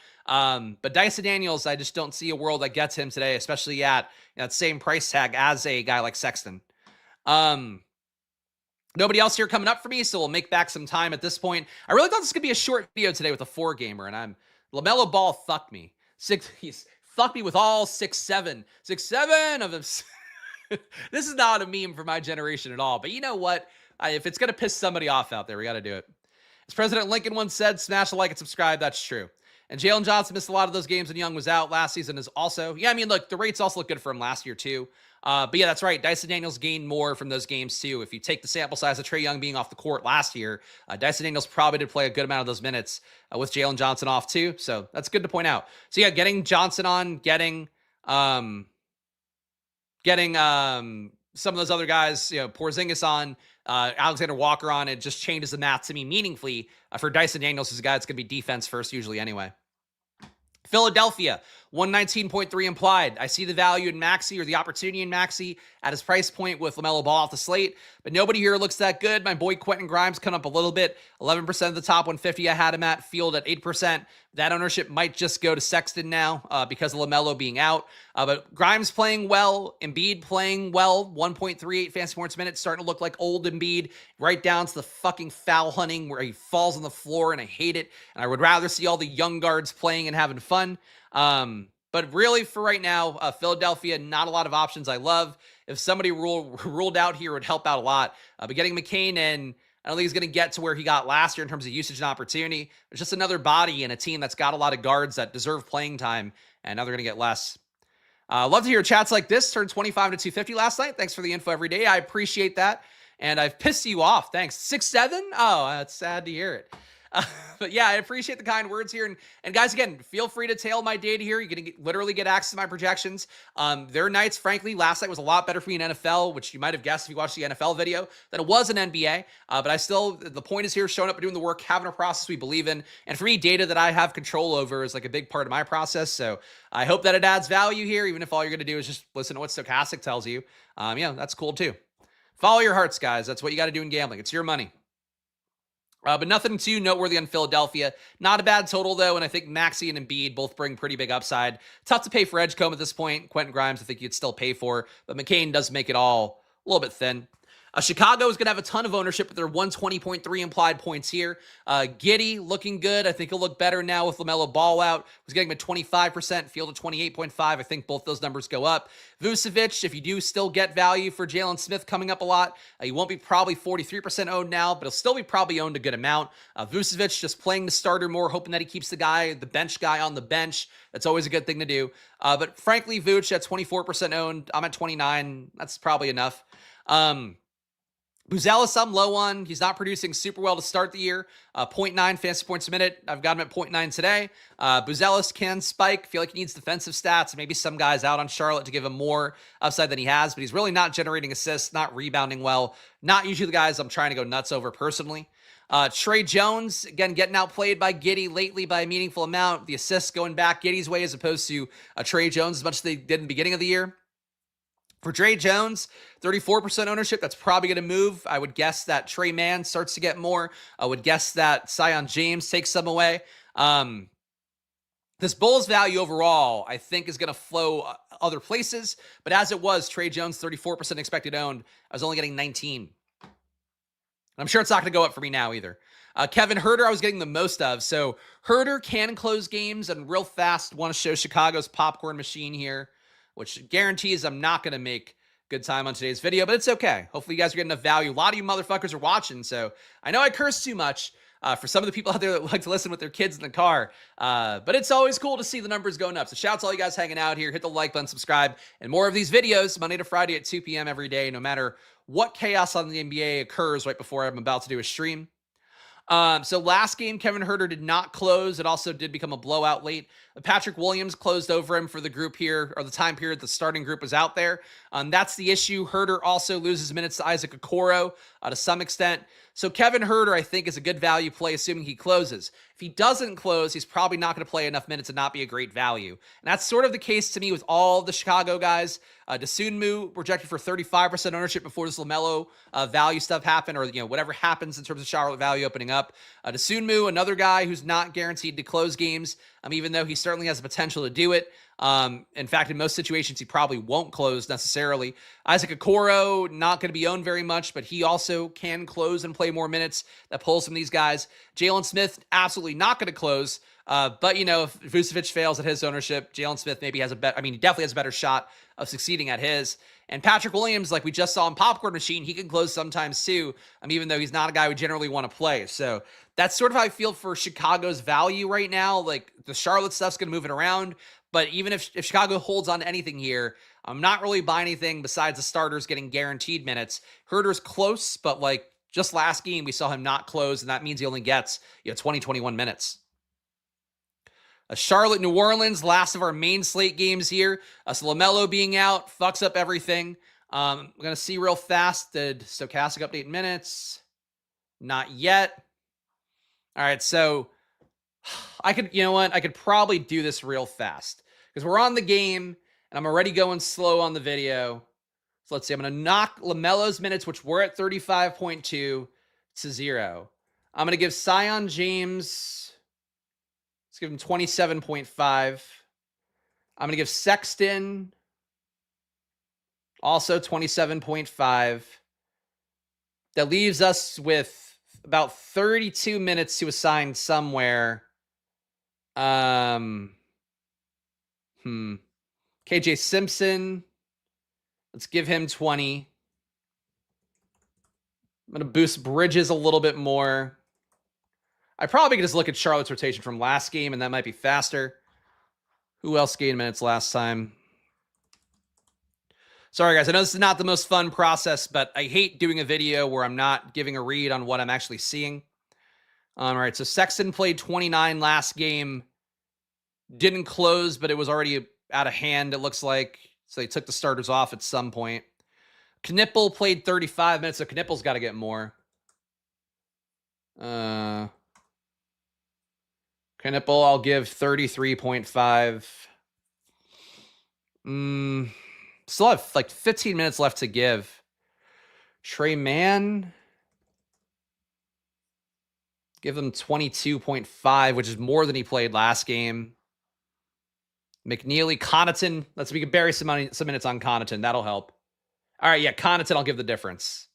But Dyson Daniels, I just don't see a world that gets him today, especially at that same price tag as a guy like Sexton. Nobody else here coming up for me, so we'll make back some time at this point. I really thought this could be a short video today with a 4-gamer, and LaMelo Ball fucked me. He's fucked me with all 6'7". 6'7" of them. This is not a meme for my generation at all, but you know what? If it's going to piss somebody off out there, we got to do it. As President Lincoln once said, smash a like and subscribe. That's true. And Jalen Johnson missed a lot of those games when Young was out last season is also, yeah, I mean, look, the rates also look good for him last year too. But yeah, that's right. Dyson Daniels gained more from those games too. If you take the sample size of Trae Young being off the court last year, Dyson Daniels probably did play a good amount of those minutes with Jalen Johnson off too. So that's good to point out. So yeah, getting Johnson on, getting some of those other guys, you know, Porzingis on, Alexander Walker on, it just changes the math to me meaningfully for Dyson Daniels, who's a guy that's going to be defense first usually anyway. Philadelphia, 119.3 implied. I see the value in Maxey or the opportunity in Maxey at his price point with LaMelo Ball off the slate, but nobody here looks that good. My boy Quentin Grimes coming up a little bit, 11% of the top 150 I had him at, Field at 8%. That ownership might just go to Sexton now because of LaMelo being out. But Grimes playing well, Embiid playing well, 1.38 fantasy points a minute, starting to look like old Embiid, right down to the fucking foul hunting where he falls on the floor, and I hate it. And I would rather see all the young guards playing and having fun. But really, for right now, Philadelphia, not a lot of options I love. If somebody ruled out here, it would help out a lot. But getting McCain in, I don't think he's going to get to where he got last year in terms of usage and opportunity. It's just another body in a team that's got a lot of guards that deserve playing time, and now they're going to get less. Love to hear chats like this. Turned 25 to 250 last night. Thanks for the info every day. I appreciate that. And I've pissed you off. Thanks. 6-7? Oh, that's sad to hear it. But yeah, I appreciate the kind words here. And guys, again, feel free to tail my data here. You're going to literally get access to my projections. Their nights, frankly, last night was a lot better for me in NFL, which you might have guessed if you watched the NFL video, than it was in NBA. But I still, the point is here, showing up and doing the work, having a process we believe in. And for me, data that I have control over is like a big part of my process. So I hope that it adds value here, even if all you're going to do is just listen to what Stokastic tells you. Yeah, that's cool too. Follow your hearts, guys. That's what you got to do in gambling. It's your money. But nothing too noteworthy on Philadelphia. Not a bad total, though, and I think Maxey and Embiid both bring pretty big upside. Tough to pay for Edgecombe at this point. Quentin Grimes, I think you'd still pay for, but McCain does make it all a little bit thin. Chicago is going to have a ton of ownership with their 120.3 implied points here. Giddey looking good. I think he'll look better now with LaMelo Ball out. Was getting him at 25%, Field at 28.5. I think both those numbers go up. Vucevic, if you do still get value for Jalen Smith coming up a lot, he won't be probably 43% owned now, but he'll still be probably owned a good amount. Vucevic just playing the starter more, hoping that he keeps the bench guy on the bench. That's always a good thing to do. But frankly, Vuce at 24% owned. I'm at 29. That's probably enough. Buzelis, I'm low on. He's not producing super well to start the year. 0.9 fantasy points a minute. I've got him at 0.9 today. Buzelis can spike. Feel like he needs defensive stats. Maybe some guys out on Charlotte to give him more upside than he has, but he's really not generating assists, not rebounding well. Not usually the guys I'm trying to go nuts over personally. Trey Jones, again, getting outplayed by Giddey lately by a meaningful amount. The assists going back Giddey's way as opposed to Trey Jones as much as they did in the beginning of the year. For Trey Jones, 34% ownership, that's probably going to move. I would guess that Trey Mann starts to get more. I would guess that Zion James takes some away. This Bulls value overall, I think, is going to flow other places. But as it was, Trey Jones, 34% expected owned. I was only getting 19. I'm sure it's not going to go up for me now either. Kevin Huerter, I was getting the most of. So Huerter can close games, and real fast, want to show Chicago's popcorn machine here, which guarantees I'm not going to make good time on today's video, but it's okay. Hopefully you guys are getting enough value. A lot of you motherfuckers are watching, so I know I curse too much for some of the people out there that like to listen with their kids in the car, but it's always cool to see the numbers going up. So shout out to all you guys hanging out here. Hit the like button, subscribe, and more of these videos Monday to Friday at 2 p.m. every day, no matter what chaos on the NBA occurs right before I'm about to do a stream. So last game, Kevin Huerter did not close. It also did become a blowout late. Patrick Williams closed over him for the group here, or the time period the starting group was out there. That's the issue. Huerter also loses minutes to Isaac Okoro to some extent. So Kevin Huerter, I think, is a good value play, assuming he closes. If he doesn't close, he's probably not going to play enough minutes to not be a great value. And that's sort of the case to me with all the Chicago guys. Dosunmu projected for 35% ownership before this LaMelo value stuff happened, or whatever happens in terms of Charlotte value opening up. Dosunmu, another guy who's not guaranteed to close games, even though he certainly has the potential to do it. In fact, in most situations, he probably won't close necessarily. Isaac Okoro, not going to be owned very much, but he also can close and play more minutes. That pulls from these guys. Jalen Smith, absolutely not going to close. But, if Vucevic fails at his ownership, Jalen Smith maybe has he definitely has a better shot of succeeding at his. And Patrick Williams, like we just saw in Popcorn Machine, he can close sometimes too, even though he's not a guy we generally want to play. So that's sort of how I feel for Chicago's value right now. Like the Charlotte stuff's going to move it around. But even if Chicago holds on to anything here, I'm not really buying anything besides the starters getting guaranteed minutes. Huerter's close, but like just last game, we saw him not close, and that means he only gets 20, 21 minutes. Charlotte, New Orleans, last of our main slate games here. So LaMelo being out fucks up everything. I'm going to see real fast. Did Stokastic update minutes? Not yet. All right, so I could, I could probably do this real fast because we're on the game, and I'm already going slow on the video. So let's see. I'm going to knock LaMelo's minutes, which were at 35.2, to 0. I'm going to give Zion James, let's give him 27.5. I'm going to give Sexton also 27.5. That leaves us with about 32 minutes to assign somewhere. KJ Simpson, let's give him 20. I'm going to boost Bridges a little bit more. I probably could just look at Charlotte's rotation from last game, and that might be faster. Who else gained minutes last time? Sorry, guys. I know this is not the most fun process, but I hate doing a video where I'm not giving a read on what I'm actually seeing. All right, so Sexton played 29 last game. Didn't close, but it was already out of hand, it looks like. So they took the starters off at some point. Knipple played 35 minutes, so Knipple's got to get more. Knipple, I'll give 33.5. Still have like 15 minutes left to give. Trey Mann, give him 22.5, which is more than he played last game. McNeely, Connaughton. We can bury some minutes on Connaughton. That'll help. All right, yeah, Connaughton, I'll give the difference.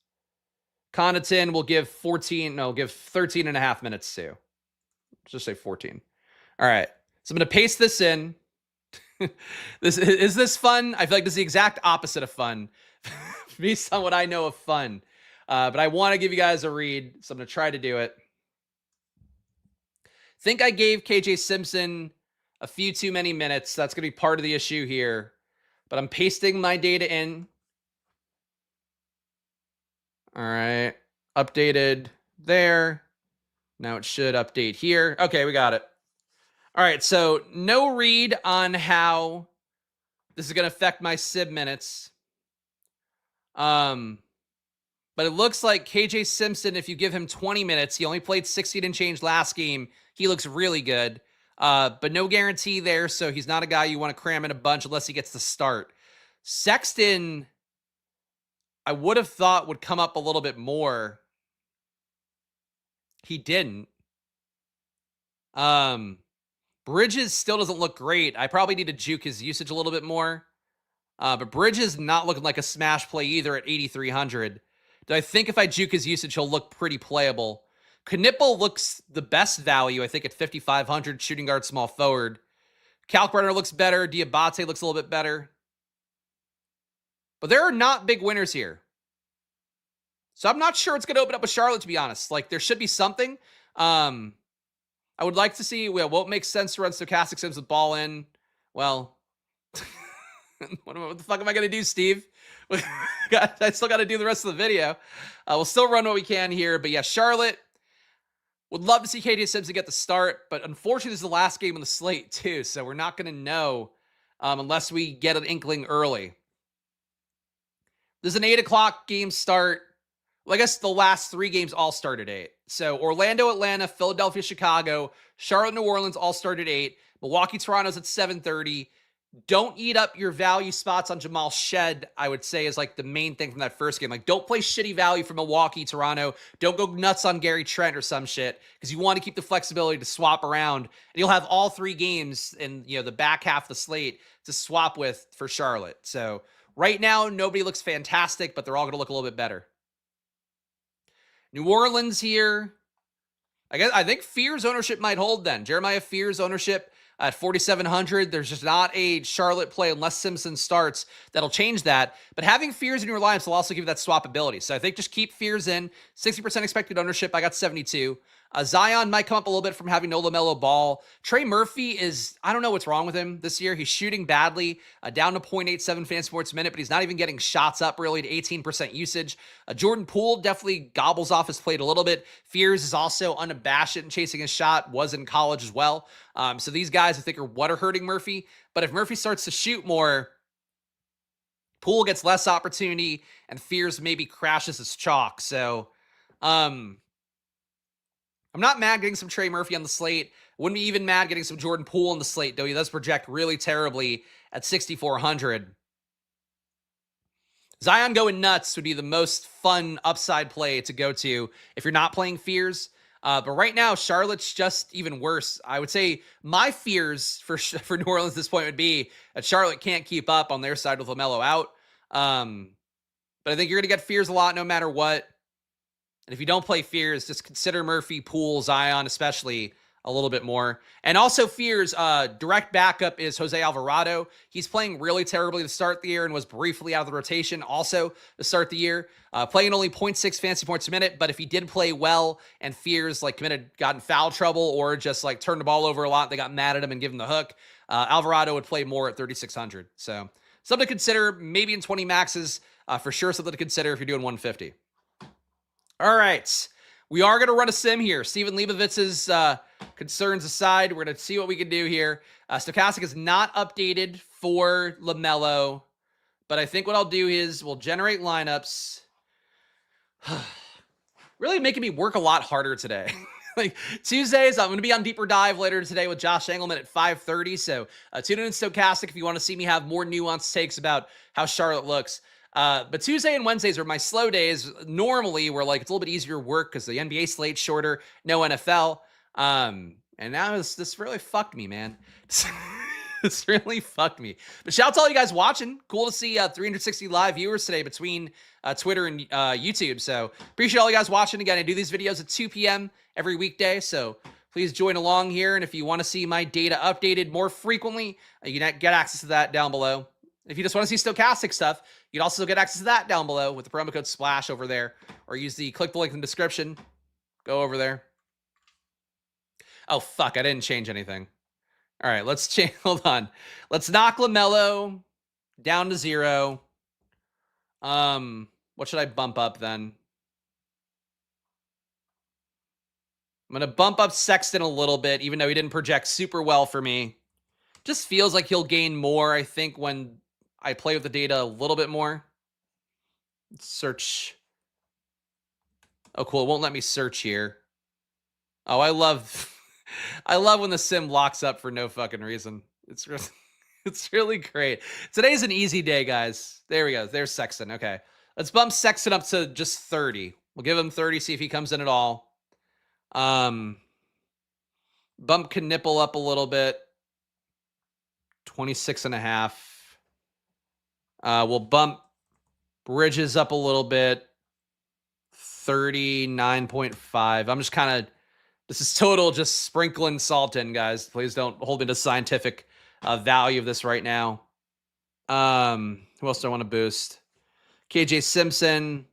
Connaughton will give 13 and a half minutes too. Just say 14. All right, so I'm going to paste this in. Is this fun? I feel like this is the exact opposite of fun. Based on what I know of fun. But I want to give you guys a read, so I'm going to try to do it. Think I gave KJ Simpson a few too many minutes. That's going to be part of the issue here. But I'm pasting my data in. All right. Updated there. Now it should update here. Okay, we got it. All right, so no read on how this is going to affect my SIB minutes. But it looks like KJ Simpson, if you give him 20 minutes, he only played 16 and change last game. He looks really good. But no guarantee there, so he's not a guy you want to cram in a bunch unless he gets the start. Sexton, I would have thought would come up a little bit more. He didn't. Bridges still doesn't look great. I probably need to juke his usage a little bit more. But Bridges not looking like a smash play either at 8,300. Do I think if I juke his usage, he'll look pretty playable? Knipple looks the best value, I think, at 5,500, shooting guard, small forward. Kalkbrenner looks better. Diabate looks a little bit better. But there are not big winners here. So I'm not sure it's going to open up with Charlotte, to be honest. Like, there should be something. I would like to see, well, what makes sense to run Stokastic Sims with ball in? Well, what the fuck am I going to do, Steve? I still got to do the rest of the video. We'll still run what we can here. But yeah, Charlotte, would love to see KJ Simpson get the start. But unfortunately, this is the last game on the slate, too. So we're not going to know unless we get an inkling early. There's an 8 o'clock game start. Well, I guess the last 3 games all start at 8. So Orlando, Atlanta, Philadelphia, Chicago, Charlotte, New Orleans all start at 8. Milwaukee, Toronto's at 7:30. Don't eat up your value spots on Jamal Shed, I would say, is like the main thing from that first game. Like, don't play shitty value for Milwaukee, Toronto. Don't go nuts on Gary Trent or some shit, because you want to keep the flexibility to swap around. And you'll have all 3 games in, the back half of the slate to swap with for Charlotte. So right now, nobody looks fantastic, but they're all going to look a little bit better. New Orleans here. I think Fear's ownership might hold then. Jeremiah Fear's ownership at 4,700. There's just not a Charlotte play unless Simpson starts that'll change that. But having Fears in your lineups will also give you that swappability. So I think just keep Fears in. 60% expected ownership. I got 72. Zion might come up a little bit from having no LaMelo Ball. Trey Murphy is, I don't know what's wrong with him this year. He's shooting badly, down to 0.87 fan sports minute, but he's not even getting shots up really to 18% usage. Jordan Poole definitely gobbles off his plate a little bit. Fears is also unabashed in chasing his shot, was in college as well. So these guys, I think, are what are hurting Murphy. But if Murphy starts to shoot more, Poole gets less opportunity, and Fears maybe crashes his chalk. So, I'm not mad getting some Trey Murphy on the slate. Wouldn't be even mad getting some Jordan Poole in the slate, though he does project really terribly at 6,400. Zion going nuts would be the most fun upside play to go to if you're not playing fears. But right now, Charlotte's just even worse. I would say my fears for New Orleans at this point would be that Charlotte can't keep up on their side with LaMelo out. But I think you're going to get fears a lot no matter what. And if you don't play fears, just consider Murphy, Poole, Zion, especially a little bit more. And also fears, direct backup is Jose Alvarado. He's playing really terribly to start the year and was briefly out of the rotation also to start the year. Playing only 0.6 fantasy points a minute, but if he did play well and fears like gotten foul trouble or just like turned the ball over a lot, they got mad at him and give him the hook, Alvarado would play more at 3,600. So something to consider, maybe in 20 maxes, for sure something to consider if you're doing 150. All right. We are going to run a sim here. Steven Leibovitz's concerns aside, we're going to see what we can do here. Stokastic is not updated for LaMelo, but I think what I'll do is we'll generate lineups. Really making me work a lot harder today. Like Tuesdays, I'm going to be on Deeper Dive later today with Josh Engelman at 5:30. So tune in to Stokastic if you want to see me have more nuanced takes about how Charlotte looks. But Tuesday and Wednesdays are my slow days. Normally, where like it's a little bit easier work because the NBA slate's shorter, no NFL. And now this really fucked me, man. This really fucked me. But shout out to all you guys watching. Cool to see 360 live viewers today between Twitter and YouTube. So appreciate all you guys watching. Again, I do these videos at 2 p.m. every weekday. So please join along here. And if you want to see my data updated more frequently, you can get access to that down below. If you just want to see Stokastic stuff, you can also get access to that down below with the promo code SPLASH over there, or click the link in the description. Go over there. Oh, fuck, I didn't change anything. All right, let's change. Hold on. Let's knock LaMelo down to 0. What should I bump up then? I'm going to bump up Sexton a little bit, even though he didn't project super well for me. Just feels like he'll gain more, I think, when I play with the data a little bit more. Search. Oh, cool. It won't let me search here. Oh, I love when the sim locks up for no fucking reason. It's really great. Today's an easy day, guys. There we go. There's Sexton. Okay. Let's bump Sexton up to just 30. We'll give him 30, see if he comes in at all. Bump Knipple up a little bit. 26.5. We'll bump Bridges up a little bit. 39.5. I'm just kind of, this is total just sprinkling salt in, guys. Please don't hold me to scientific value of this right now. Who else do I want to boost? KJ Simpson.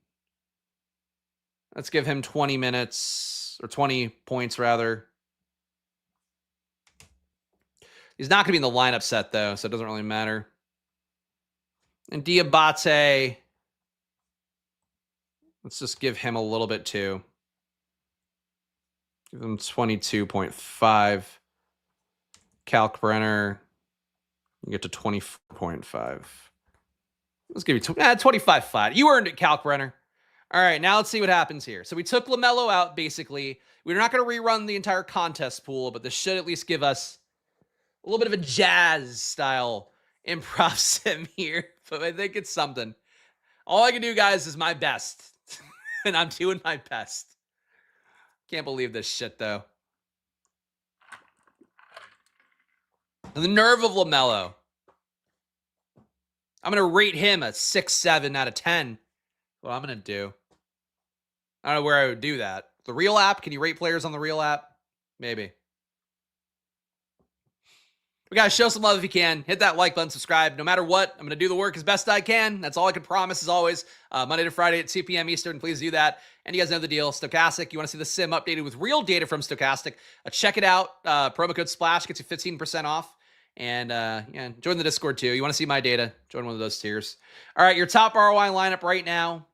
Let's give him 20 minutes, or 20 points rather. He's not going to be in the lineup set, though, so it doesn't really matter. And Diabate, let's just give him a little bit, too. Give him 22.5. Kalkbrenner, you get to 24.5. Let's give you 25 flat. You earned it, Kalkbrenner. All right, now let's see what happens here. So we took LaMelo out, basically. We're not going to rerun the entire contest pool, but this should at least give us a little bit of a Jazz-style improv sim here, but I think it's something. All I can do, guys, is my best, and I'm doing my best. Can't believe this shit, though. The nerve of LaMelo. I'm going to rate him a 6-7 out of 10. What I'm going to do. I don't know where I would do that. The real app? Can you rate players on the real app? Maybe. But guys, show some love if you can. Hit that like button, subscribe. No matter what, I'm going to do the work as best I can. That's all I can promise, as always. Monday to Friday at 2 p.m. Eastern. Please do that. And you guys know the deal. Stokastic, you want to see the sim updated with real data from Stokastic. Check it out. Promo code SPLASH gets you 15% off. And yeah, join the Discord too. You want to see my data? Join one of those tiers. All right, your top ROI lineup right now.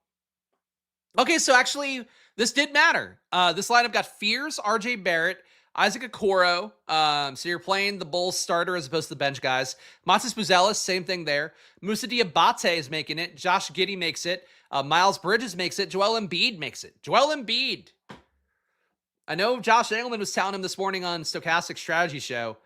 Okay, so actually, this did matter. This lineup got Fears, RJ Barrett, Isaac Okoro. So you're playing the Bulls starter as opposed to the bench guys. Matas Buzelis, same thing there. Moussa Diabate is making it. Josh Giddey makes it. Miles Bridges makes it. Joel Embiid makes it. Joel Embiid. I know Josh Engelman was telling him this morning on Stokastic Strategy Show.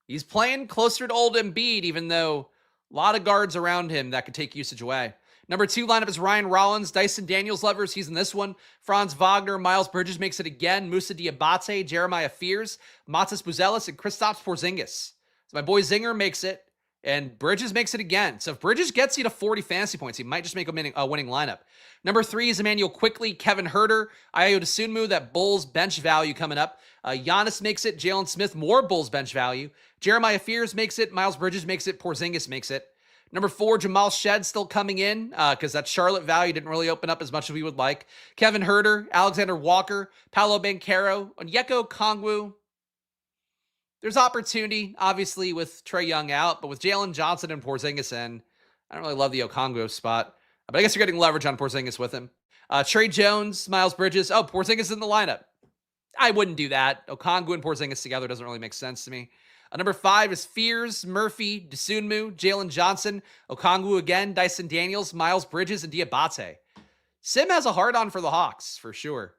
He's playing closer to old Embiid, even though a lot of guards around him that could take usage away. Number 2 lineup is Ryan Rollins, Dyson Daniels lovers. He's in this one. Franz Wagner, Miles Bridges makes it again. Musa Diabate, Jeremiah Fears, Matas Buzelis, and Kristaps Porzingis. So my boy Zinger makes it, and Bridges makes it again. So if Bridges gets you to 40 fantasy points, he might just make a winning lineup. Number 3 is Emmanuel Quickly, Kevin Huerter, Ayo Dosunmu, that Bulls bench value coming up. Giannis makes it, Jalen Smith, more Bulls bench value. Jeremiah Fears makes it, Miles Bridges makes it, Porzingis makes it. Number 4, Jamal Shed still coming in because that Charlotte value didn't really open up as much as we would like. Kevin Huerter, Alexander Walker, Paolo Banchero, Onyeka Okongwu. There's opportunity, obviously, with Trae Young out, but with Jalen Johnson and Porzingis in, I don't really love the Okongwu spot. But I guess you're getting leverage on Porzingis with him. Trey Jones, Miles Bridges. Oh, Porzingis in the lineup. I wouldn't do that. Okongwu and Porzingis together doesn't really make sense to me. Number 5 is Fears, Murphy, Dosunmu, Jalen Johnson, Okongwu again, Dyson Daniels, Miles Bridges, and Diabate. Sim has a hard-on for the Hawks, for sure.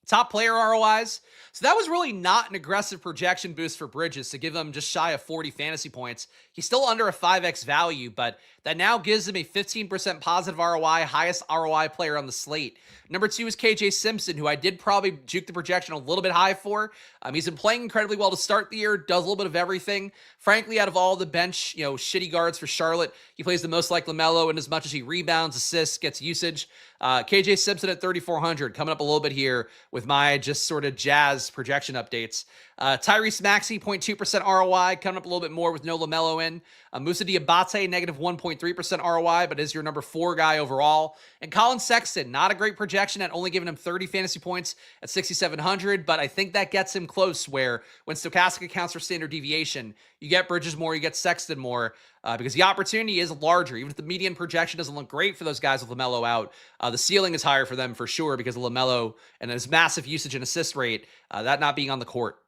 Top player ROIs. So that was really not an aggressive projection boost for Bridges to give him just shy of 40 fantasy points. He's still under a 5x value, but that now gives him a 15% positive ROI, highest ROI player on the slate. Number 2 is KJ Simpson, who I did probably juke the projection a little bit high for. He's been playing incredibly well to start the year, does a little bit of everything. Frankly, out of all the bench, shitty guards for Charlotte, he plays the most like LaMelo in as much as he rebounds, assists, gets usage. KJ Simpson at 3,400, coming up a little bit here with my just sort of jazz projection updates. Tyrese Maxey, 0.2% ROI, coming up a little bit more with no LaMelo in. Musa Diabate, negative 1.3% ROI, but is your number 4 guy overall. And Colin Sexton, not a great projection at only giving him 30 fantasy points at 6,700, but I think that gets him close where when Stokastic accounts for standard deviation, you get Bridges more, you get Sexton more, because the opportunity is larger. Even if the median projection doesn't look great for those guys with LaMelo out, the ceiling is higher for them for sure because of LaMelo and his massive usage and assist rate, that not being on the court.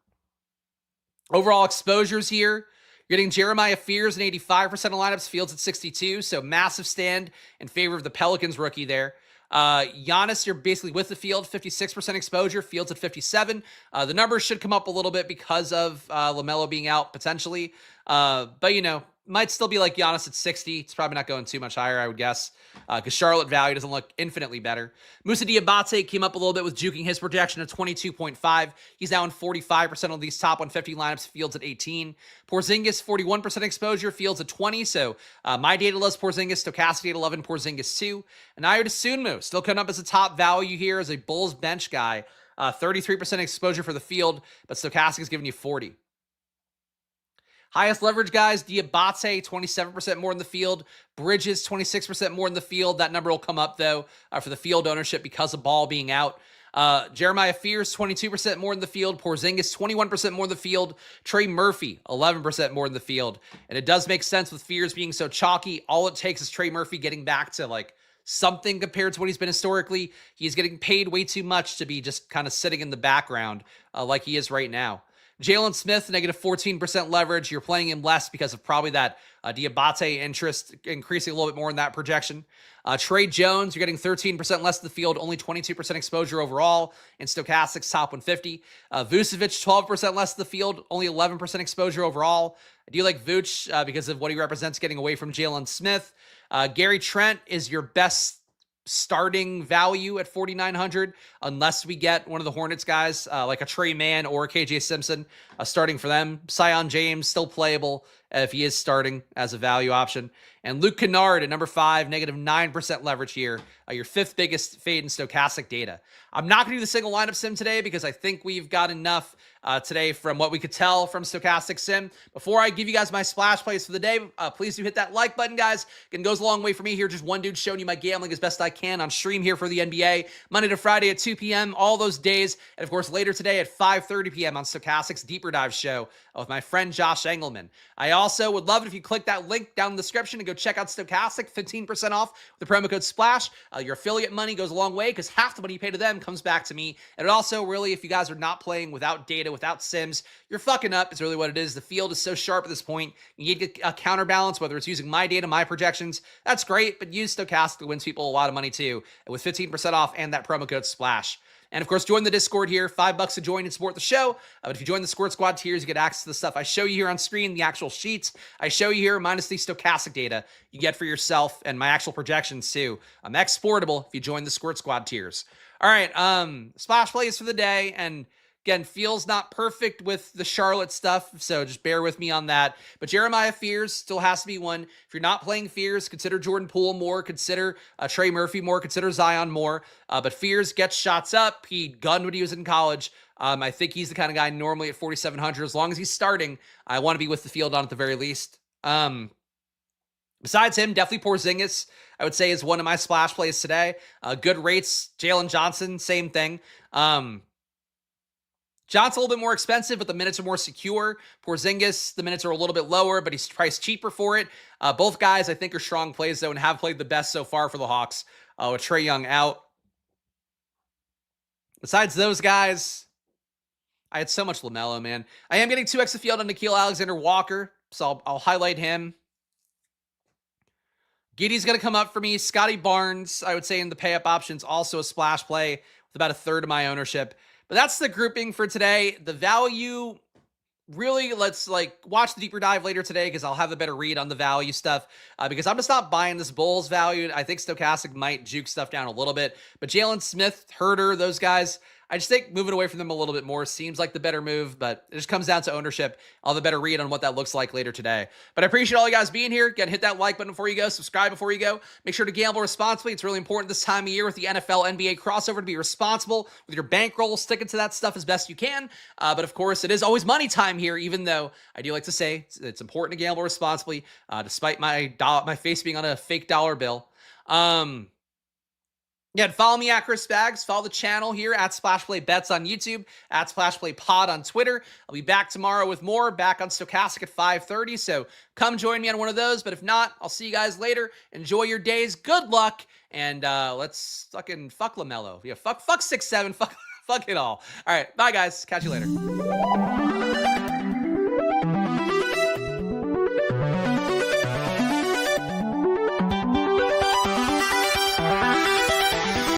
Overall exposures here, you're getting Jeremiah Fears in 85% of lineups, Fields at 62, so massive stand in favor of the Pelicans rookie there. Giannis, you're basically with the field, 56% exposure, Fields at 57. The numbers should come up a little bit because of LaMelo being out potentially, but might still be like Giannis at 60. It's probably not going too much higher, I would guess, because Charlotte value doesn't look infinitely better. Musa Diabate came up a little bit with juking his projection of 22.5. He's now in 45% of these top 150 lineups, Fields at 18. Porzingis, 41% exposure, Fields at 20. So my data loves Porzingis, Stokastic data 11, Porzingis 2. And Ayo Dosunmu, still coming up as a top value here as a Bulls bench guy. 33% exposure for the field, but Stokastic is giving you 40. Highest leverage guys, Diabate, 27% more in the field. Bridges, 26% more in the field. That number will come up, though, for the field ownership because of Ball being out. Jeremiah Fears, 22% more in the field. Porzingis, 21% more in the field. Trey Murphy, 11% more in the field. And it does make sense with Fears being so chalky. All it takes is Trey Murphy getting back to, something compared to what he's been historically. He's getting paid way too much to be just kind of sitting in the background like he is right now. Jalen Smith, negative 14% leverage. You're playing him less because of probably that Diabate interest increasing a little bit more in that projection. Trey Jones, you're getting 13% less of the field, only 22% exposure overall in Stokastic's top 150. Vucevic, 12% less of the field, only 11% exposure overall. I do like Vooch because of what he represents getting away from Jalen Smith. Gary Trent is your best starting value at 4,900 unless we get one of the Hornets guys like a Trey Mann or a KJ Simpson starting for them. Sion James still playable if he is starting as a value option. And Luke Kennard at number 5, negative 9% leverage here. Your 5th biggest fade in Stokastic data. I'm not going to do the single lineup sim today because I think we've got enough today from what we could tell from Stokastic Sim. Before I give you guys my splash plays for the day, please do hit that like button, guys. It goes a long way for me here. Just one dude showing you my gambling as best I can on stream here for the NBA. Monday to Friday at 2 p.m., all those days. And, of course, later today at 5:30 p.m. on Stokastic's Deeper Dive show with my friend Josh Engelman. I also would love it if you click that link down in the description and go check out Stokastic, 15% off with the promo code SPLASH. Your affiliate money goes a long way because half the money you pay to them comes back to me. And it also really, if you guys are not playing without data, without sims, you're fucking up. It's really what it is. The field is so sharp at this point. You need to get a counterbalance, whether it's using my data, my projections. That's great, but use Stokastic to win people a lot of money too. And with 15% off and that promo code SPLASH. And of course, join the Discord here. $5 to join and support the show. But if you join the Squirt Squad tiers, you get access to the stuff I show you here on screen, the actual sheets I show you here, minus the Stokastic data you get for yourself and my actual projections too. Exportable if you join the Squirt Squad tiers. All right, splash plays for the day, and again, feels not perfect with the Charlotte stuff, so just bear with me on that. But Jeremiah Fears still has to be one. If you're not playing Fears, consider Jordan Poole more, consider Trey Murphy more, consider Zion more. But Fears gets shots up. He gunned when he was in college. I think he's the kind of guy normally at 4,700. As long as he's starting, I want to be with the field on at the very least. Besides him, definitely Porzingis, I would say, is one of my splash plays today. Good rates. Jalen Johnson, same thing. John's a little bit more expensive, but the minutes are more secure. Porzingis, the minutes are a little bit lower, but he's priced cheaper for it. Both guys, I think, are strong plays, though, and have played the best so far for the Hawks, with Trae Young out. Besides those guys, I had so much LaMelo, man. I am getting 2x a field on Nickeil Alexander-Walker, so I'll highlight him. Giddey's going to come up for me. Scotty Barnes, I would say, in the pay-up options, also a splash play with about a third of my ownership. But that's the grouping for today. The value, really, let's watch the deeper dive later today because I'll have a better read on the value stuff because I'm just not buying this Bulls value. I think Stokastic might juke stuff down a little bit. But Jalen Smith, Herter, those guys, I just think moving away from them a little bit more seems like the better move, but it just comes down to ownership. I'll have a better read on what that looks like later today. But I appreciate all you guys being here. Again, hit that like button before you go. Subscribe before you go. Make sure to gamble responsibly. It's really important this time of year with the NFL, NBA crossover to be responsible with your bankroll, sticking to that stuff as best you can. But of course, it is always money time here, even though I do like to say it's important to gamble responsibly, despite my face being on a fake dollar bill. Yeah, follow me at Chris Spags. Follow the channel here at Splash Play Bets on YouTube, at Splash Play Pod on Twitter. I'll be back tomorrow with more, back on Stokastic at 5:30. So come join me on one of those. But if not, I'll see you guys later. Enjoy your days. Good luck. And let's fucking fuck LaMelo. Yeah, fuck 6'7". Fuck it all. All right, bye guys. Catch you later.